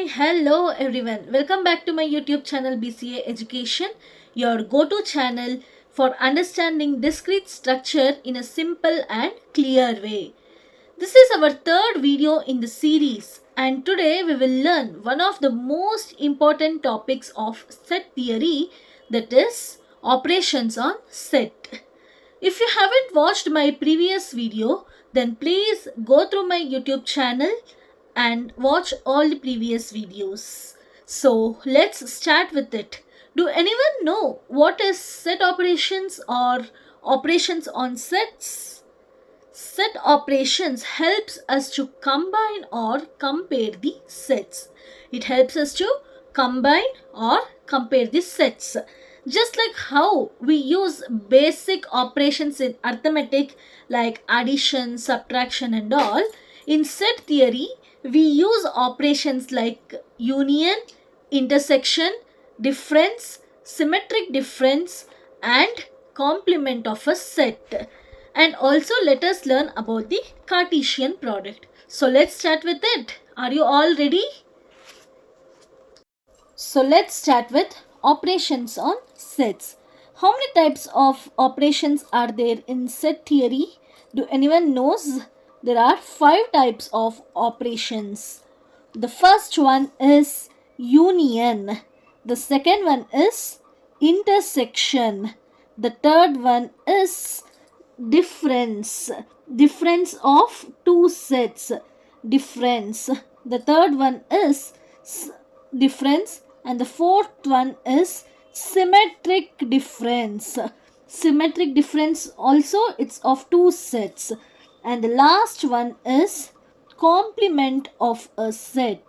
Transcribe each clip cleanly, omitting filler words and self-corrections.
Hello everyone. Welcome back to my YouTube channel BCA Education, your go-to channel for understanding discrete structure in a simple and clear way. This is our third video in the series, and today we will learn one of the most important topics of set theory, that is operations on set. If you haven't watched my previous video, then please go through my YouTube channel and watch all the previous videos. So let's start with it. Do anyone know what is set operations or operations on sets? Set operations helps us to combine or compare the sets. It helps us to combine or compare the sets. Just like how we use basic operations in arithmetic like addition, subtraction and all, in set theory we use operations like union, intersection, difference, symmetric difference and complement of a set. And also let us learn about the Cartesian product. So let's start with it. Are you all ready? So let's start with operations on sets. How many types of operations are there in set theory? Do anyone knows? There are 5 types of operations. The first one is union. The second one is intersection. The third one is difference. Difference of two sets. Difference. The third one is difference, and the fourth one is symmetric difference. Symmetric difference also, it's of two sets. And the last one is complement of a set.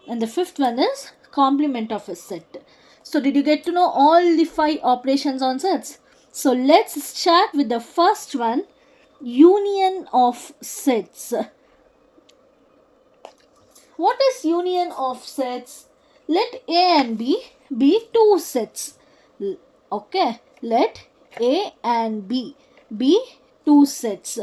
And the fifth one is complement of a set. So did you get to know all the 5 operations on sets? So let's start with the first one, union of sets. What is union of sets? Let A and B be two sets. Okay, let A and B be two sets.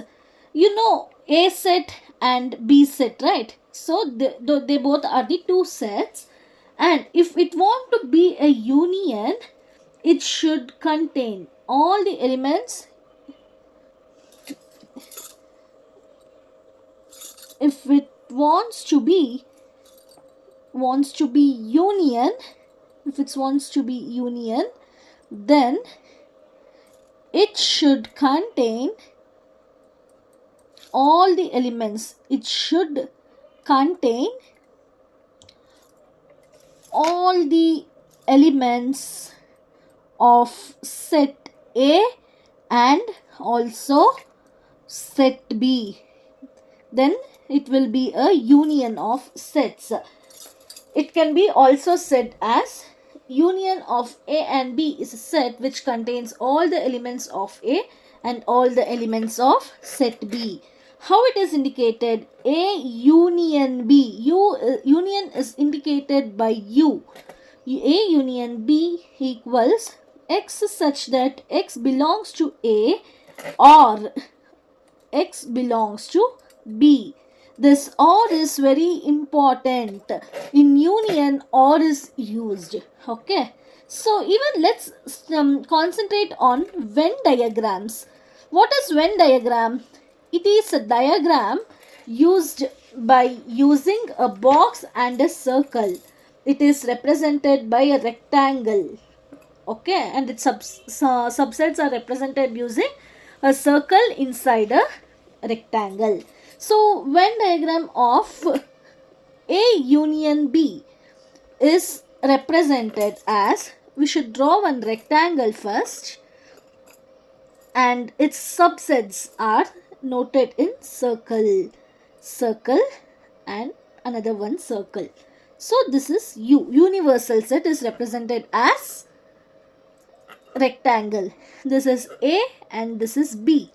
You know A set and B set, right? So they both are the two sets, and if it want to be a union, it should contain all the elements. If it wants to be union, then it should contain all the elements. It should contain all the elements of set A and also set B. Then it will be a union of sets. It can be also said as union of A and B is a set which contains all the elements of A and all the elements of set B. How it is indicated? A union B. Union is indicated by U. A union B equals X such that X belongs to A or X belongs to B. This OR is very important. In union, OR is used. Okay. So even let's concentrate on Venn diagrams. What is Venn diagram? It is a diagram used by using a box and a circle. It is represented by a rectangle. Okay. And its subsets are represented using a circle inside a rectangle. So Venn diagram of A union B is represented as, we should draw one rectangle first and its subsets are noted in circle, circle and another one circle. So this is U. Universal set is represented as rectangle. This is A and this is B.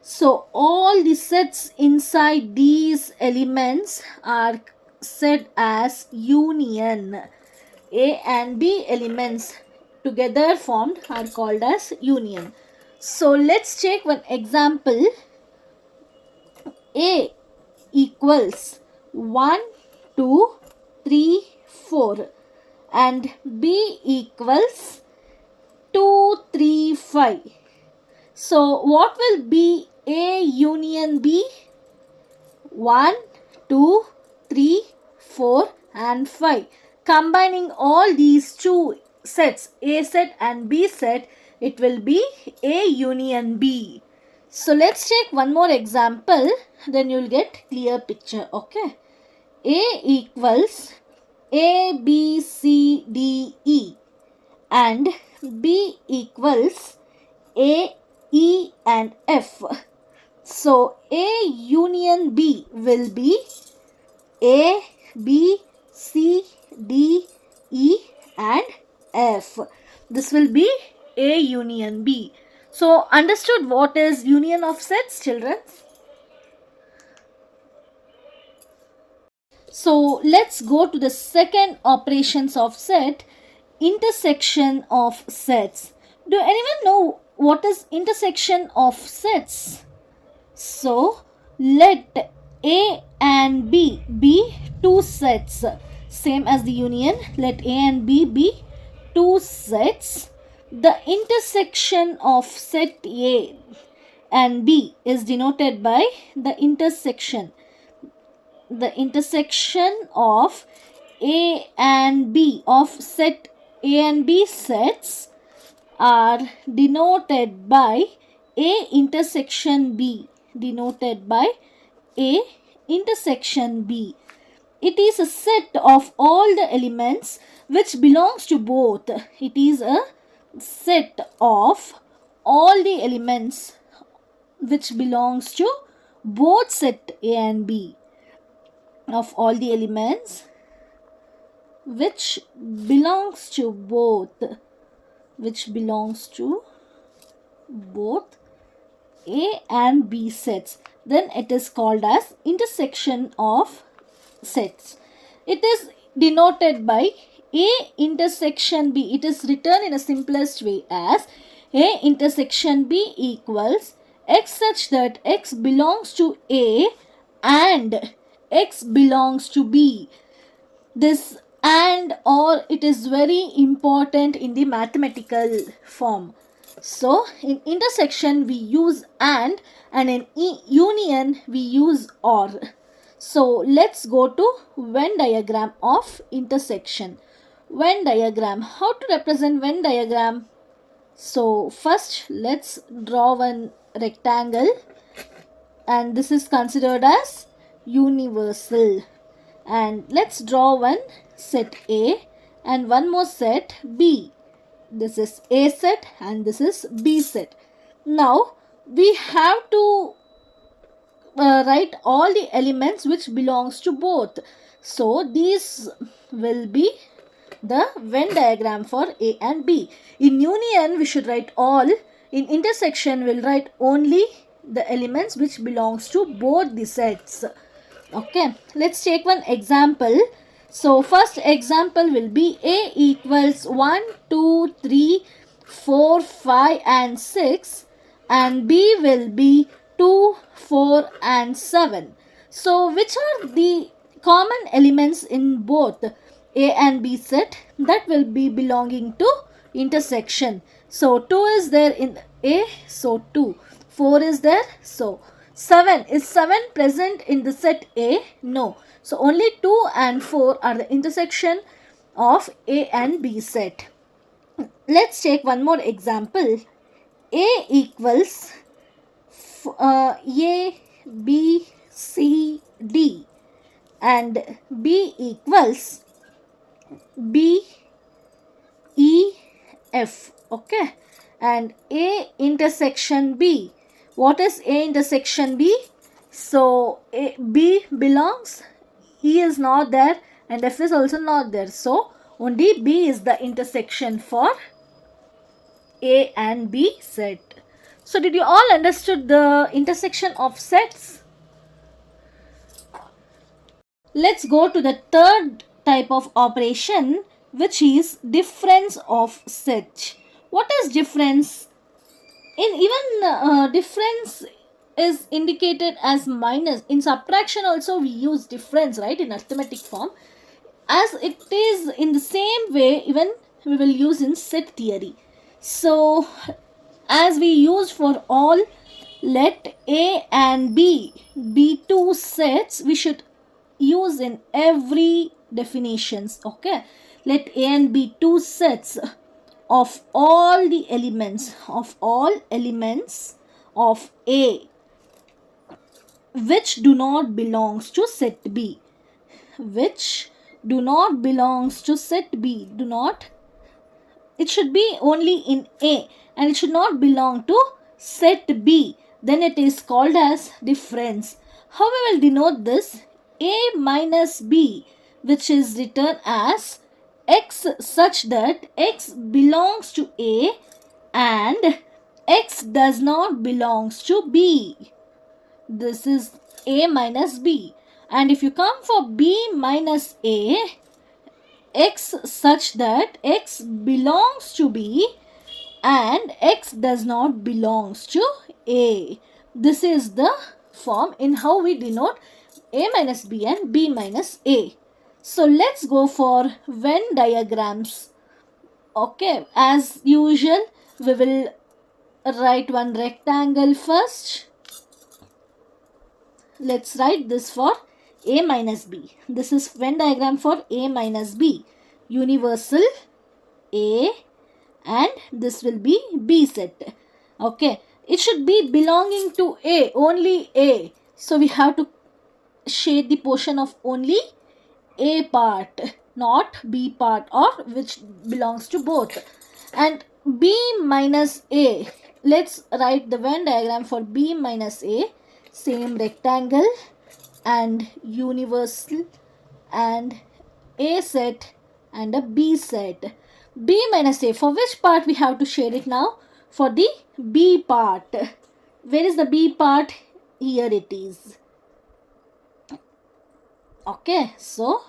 So all the sets inside these elements are said as union. A and B elements together formed are called as union. So let's take one example. A equals 1, 2, 3, 4 and B equals 2, 3, 5. So what will be A union B? 1, 2, 3, 4 and 5. Combining all these two sets, A set and B set, it will be A union B. So let's take one more example, then you will get clear picture. Okay. A equals A, B, C, D, E and B equals A, E and F. So A union B will be A, B, C, D, E and F. This will be A union B. So understood what is union of sets, children? So let's go to the second operations of set, intersection of sets. Do anyone know what is intersection of sets? So let A and B be two sets. Same as the union, let A and B be two sets. The intersection of set A and B is denoted by the intersection. The intersection of A and B of set A and B sets are denoted by A intersection B, denoted by A intersection B. It is a set of all the elements which belongs to both. It is a set of all the elements which belongs to both set A and B. Of all the elements which belongs to both A and B sets, then it is called as intersection of sets. It is denoted by A intersection B. It is written in a simplest way as A intersection B equals X such that X belongs to A and X belongs to B. This and or it is very important in the mathematical form. So in intersection we use and in union we use or. So let's go to Venn diagram of intersection. Venn diagram. How to represent Venn diagram? So first let's draw one rectangle and this is considered as universal. And let's draw one set A and one more set B. This is A set and this is B set. Now we have to write all the elements which belongs to both. So these will be the Venn diagram for A and B. In union we should write all. In intersection we'll write only the elements which belongs to both the sets. Okay, let's take one example. So first example will be A equals 1, 2, 3, 4, 5 and 6 and B will be 2, 4 and 7. So which are the common elements in both A and B set that will be belonging to intersection? So 2 is there in A, so 2. 4 is there, so 7. Is 7 present in the set A? No. So only 2 and 4 are the intersection of A and B set. Let's take one more example. A equals A, B, C, D and B equals B, E, F. Okay. And A intersection B. What is A intersection B? So B belongs, E is not there and F is also not there. So only B is the intersection for A and B set. So did you all understood the intersection of sets? Let's go to the third type of operation, which is difference of set. What is difference? In even difference is indicated as minus. In subtraction also we use difference, right, in arithmetic form. as it is in the same way, even we will use in set theory. So as we use for all, let A and B be two sets, we should use in every definitions. Okay, let A and B two sets of all the elements of A which do not belongs to set B, which do not belongs to set B, do not, it should be only in A and it should not belong to set B, then it is called as difference. How we will denote this? A minus B, which is written as x such that x belongs to A and x does not belongs to B. This is A minus B. And if you come for B minus A, x such that x belongs to B and x does not belongs to A. This is the form in how we denote A minus B and B minus A. So let's go for Venn diagrams. Okay, as usual, we will write one rectangle first. Let's write this for A minus B. This is Venn diagram for A minus B. Universal A and this will be B set. Okay, it should be belonging to A, only A. So we have to shade the portion of only A part, not B part, or which belongs to both. And B minus A, let's write the Venn diagram for B minus A. Same rectangle and universal and A set and a B set. B minus A, for which part we have to shade it now? For the B part. Where is the B part? Here it is. Okay, so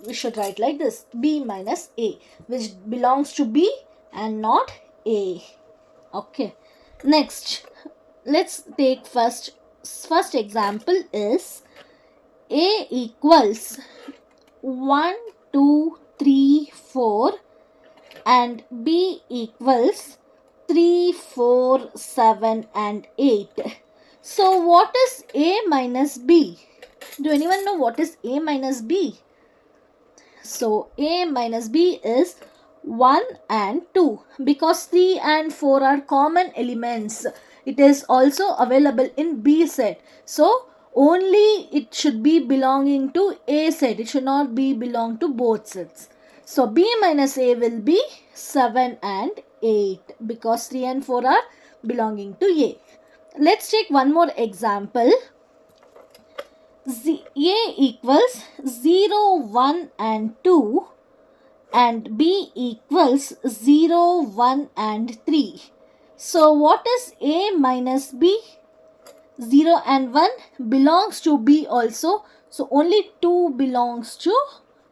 we should write like this: B minus A, which belongs to B and not A. Okay, next let's take first example is A equals 1, 2, 3, 4 and B equals 3, 4, 7 and 8. So what is A minus B? Do anyone know what is A minus B? So A minus B is 1 and 2 because 3 and 4 are common elements. It is also available in B set. So only it should be belonging to A set. It should not be belong to both sets. So B minus A will be 7 and 8 because 3 and 4 are belonging to A. Let's take one more example. A equals 0, 1 and 2 and B equals 0, 1 and 3. So what is A minus B? 0 and 1 belongs to B also. So only 2 belongs to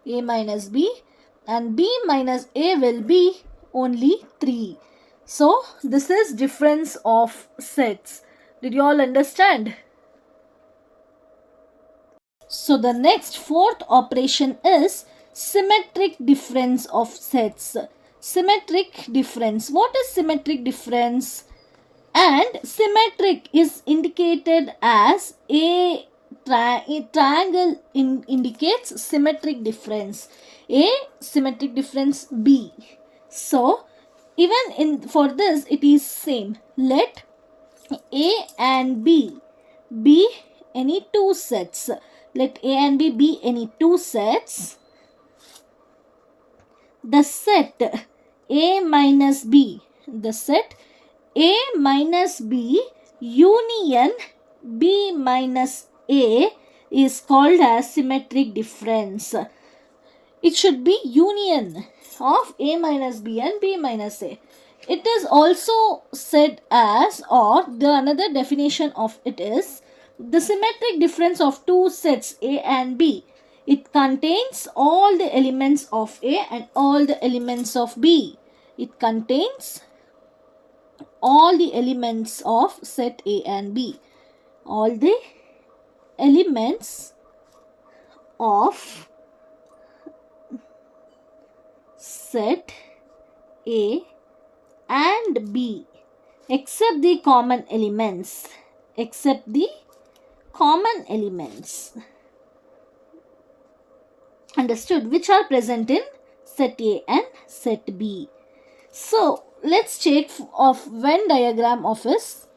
A minus B and B minus A will be only 3. So this is difference of sets. Did you all understand? So the next fourth operation is symmetric difference of sets. Symmetric difference. What is symmetric difference? And symmetric is indicated as a triangle indicates symmetric difference. A symmetric difference B. So even for this it is same. Let A and B be any two sets. Let A and B be any two sets. The set A minus B, the set A minus B union B minus A is called as symmetric difference. It should be union of A minus B and B minus A. It is also said as, or the another definition of it is, the symmetric difference of two sets A and B. It contains all the elements of A and all the elements of B. It contains all the elements of set A and B. All the elements of set A and B except the common elements. Except the common elements. Understood? Which are present in set A and set B. So let's check of Venn diagram of this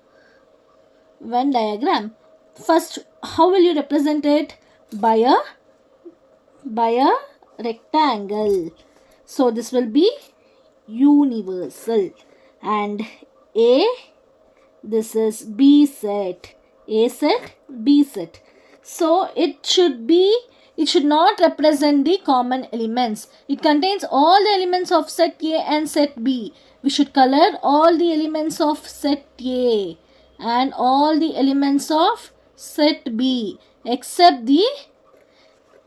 Venn diagram. First, how will you represent it? By a rectangle. So this will be universal. And A, this is B set. A set, B set. So it should not represent the common elements. It contains all the elements of set A and set B. We should color all the elements of set A and all the elements of set B except the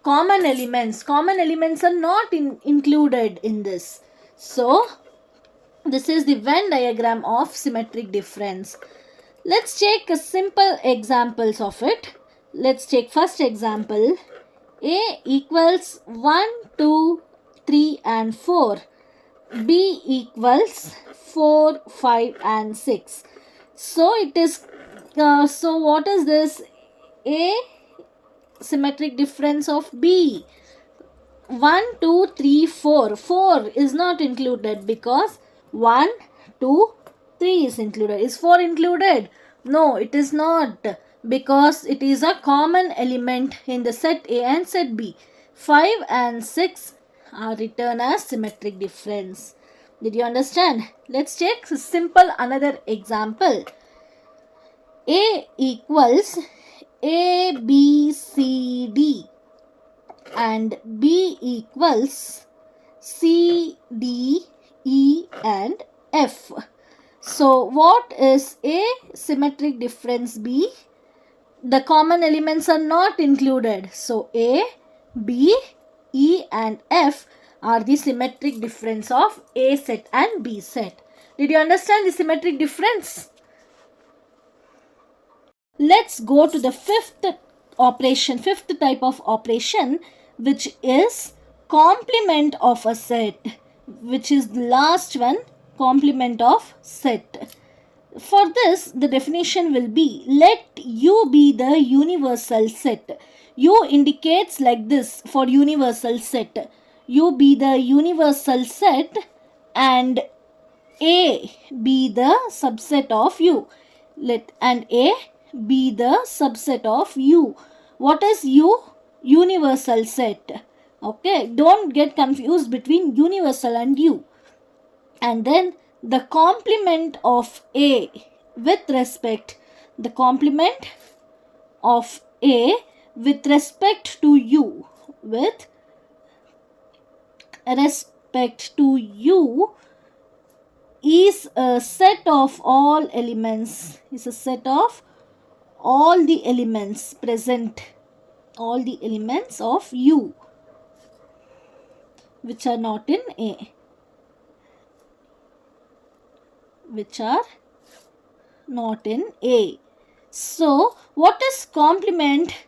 common elements. Common elements are not included in this. So this is the Venn diagram of symmetric difference. Let's take a simple examples of it. Let's take first example. A equals 1, 2, 3 and 4. B equals 4, 5 and 6. So it is, so what is this? A symmetric difference of B. 1, 2, 3, 4. 4 is not included because 1, 2, 3 is included. Is 4 included? No, it is not, because it is a common element in the set A and set B. 5 and 6 are written as symmetric difference. Did you understand? Let's take simple another example. A equals A, B, C, D and B equals C, D, E and F. So what is A symmetric difference B? The common elements are not included. So A, B, E and F are the symmetric difference of A set and B set. Did you understand the symmetric difference? Let's go to the fifth type of operation, which is complement of a set, which is the last one, complement of set. For this, the definition will be, let U be the universal set. U indicates like this for universal set. U be the universal set and A be the subset of U. And A be the subset of U. What is U? Universal set. Okay, don't get confused between universal and U. And then the complement of A with respect, the complement of A with respect to U, with respect to U is a set of all elements, is a set of all the elements present, all the elements of U which are not in A, which are not in A. So what is complement?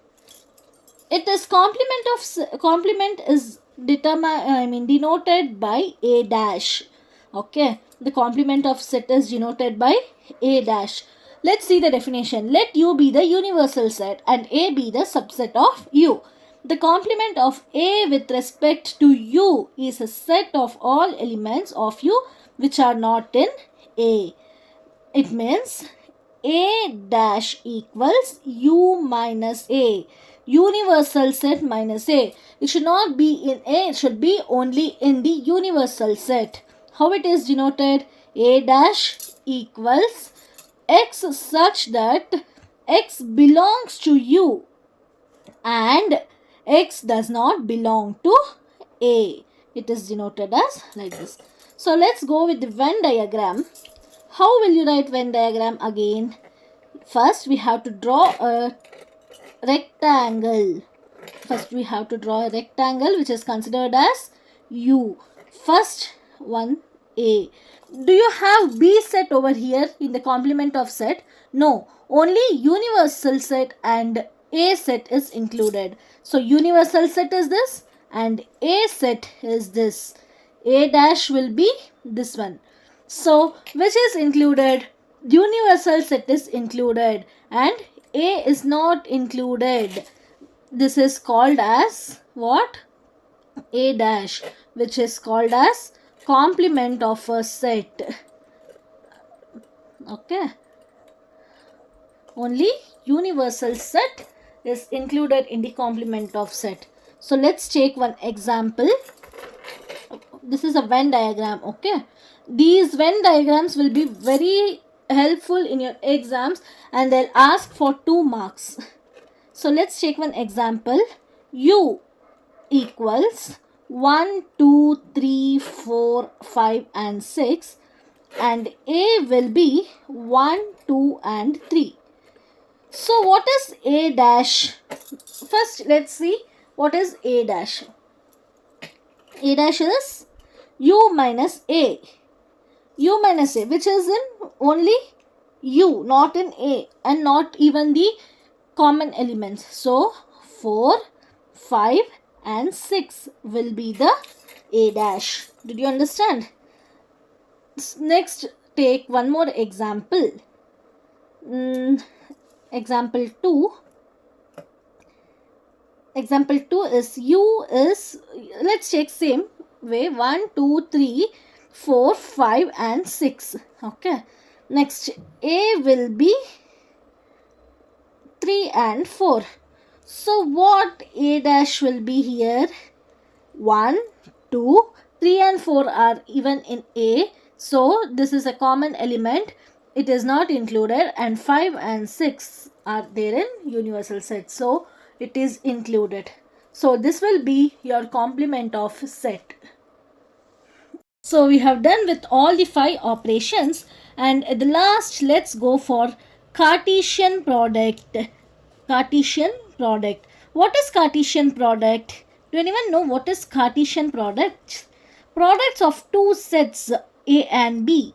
It is complement is denoted by A dash. Okay, the complement of set is denoted by A dash. Let's see the definition. Let U be the universal set and A be the subset of U. The complement of A with respect to U is a set of all elements of U which are not in A. It means A dash equals U minus A. Universal set minus A. It should not be in A, it should be only in the universal set. How it is denoted? A dash equals X such that X belongs to U and X does not belong to A. It is denoted as like this. So let's go with the Venn diagram. How will you write Venn diagram again? First we have to draw a rectangle. First we have to draw a rectangle which is considered as U. First one A. Do you have B set over here in the complement of set? No. Only universal set and A set is included. So universal set is this and A set is this. A dash will be this one. So which is included? Universal set is included and A is not included. This is called as what? A dash, which is called as complement of a set. Okay. Only universal set is included in the complement of set. So let's take one example. This is a Venn diagram. Okay. These Venn diagrams will be very helpful in your exams and they'll ask for 2 marks. So let's take one example. U equals 1, 2, 3, 4, 5 and 6 and A will be 1, 2 and 3. So what is A dash? First let's see what is A dash. A dash is U minus A. U minus A, which is in only U, not in A and not even the common elements. So 4, 5 and 6 will be the A dash. Did you understand? Next, take one more example. Example 2. Example 2 is U is, let's take same way, 1, 2, 3, 4, 5 and 6. Okay. Next, A will be 3 and 4. So what A dash will be here? 1, 2, 3 and 4 are even in A. So this is a common element. It is not included and 5 and 6 are there in universal set. So it is included. So this will be your complement of set. So we have done with all the 5 operations and at the last let's go for Cartesian product. Cartesian product. What is Cartesian product? Do anyone know what is Cartesian product? Products of 2 sets A and B.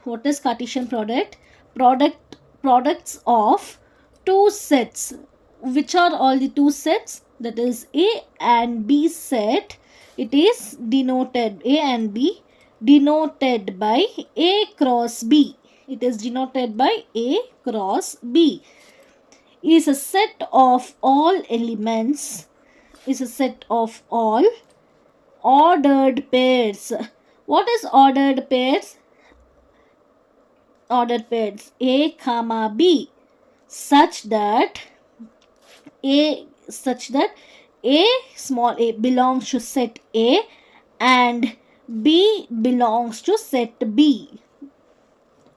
What is Cartesian product? Products of 2 sets. Which are all the 2 sets? That is A and B set. It is denoted, A and B denoted by A cross B. It is denoted by A cross B. Is a set of all elements, is a set of all ordered pairs. What is ordered pairs? Ordered pairs A comma B such that A small a belongs to set A and B belongs to set B.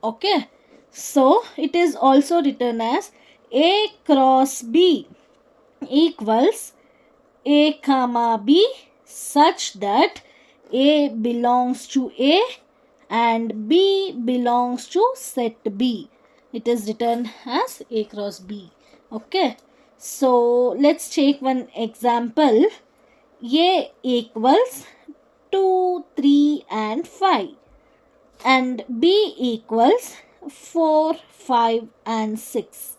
Okay. So it is also written as A cross B equals A comma B such that A belongs to A and B belongs to set B. It is written as A cross B. Okay. So let's take one example. A equals 2, 3 and 5 and B equals 4, 5 and 6.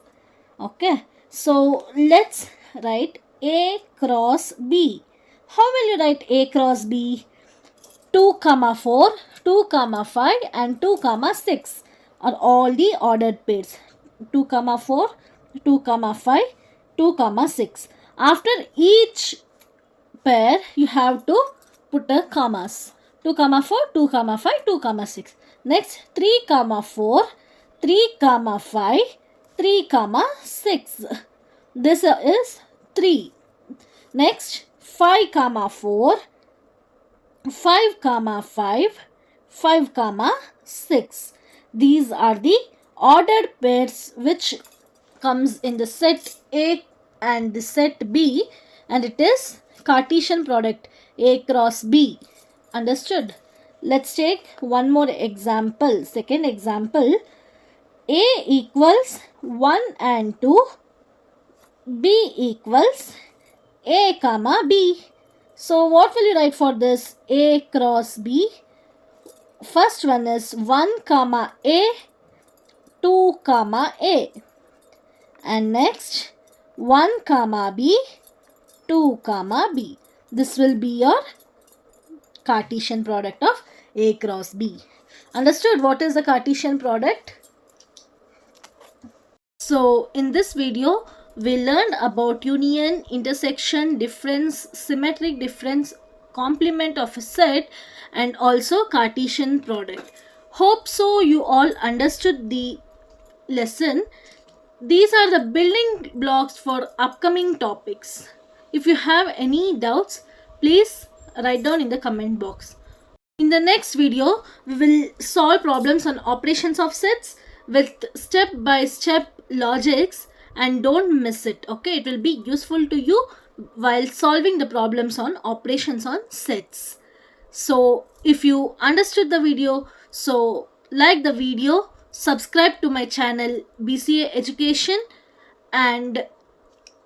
Okay. So let's write A cross B. How will you write A cross B? 2, 4, 2, 5 and 2, 6 are all the ordered pairs. 2, 4, 2, 5, 2, 6. After each pair you have to put a commas. 2, 4, 2, 5, 2, 6. Next 3, 4, 3, 5, 3, 6. This is 3. Next 5, 4, 5, 5, 5, 6. These are the ordered pairs which comes in the set A and the set B and it is Cartesian product A cross B. Understood? Let's take one more example. Second example. A equals 1 and 2. B equals A comma B. So what will you write for this A cross B? First one is 1 comma A, 2 comma A. And next 1 comma B, 2 comma B. This will be your Cartesian product of A cross B. Understood what is the Cartesian product? So in this video we learned about union, intersection, difference, symmetric difference, complement of a set, and also Cartesian product. Hope so you all understood the lesson. These are the building blocks for upcoming topics. If you have any doubts, please write down in the comment box. In the next video, we will solve problems on operations of sets with step-by-step logics, and don't miss it. Okay, it will be useful to you while solving the problems on operations on sets. So if you understood the video, so like the video, subscribe to my channel BCA Education, and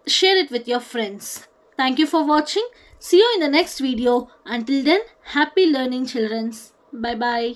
share it with your friends. Thank you for watching. See you in the next video. Until then, happy learning, children. Bye bye.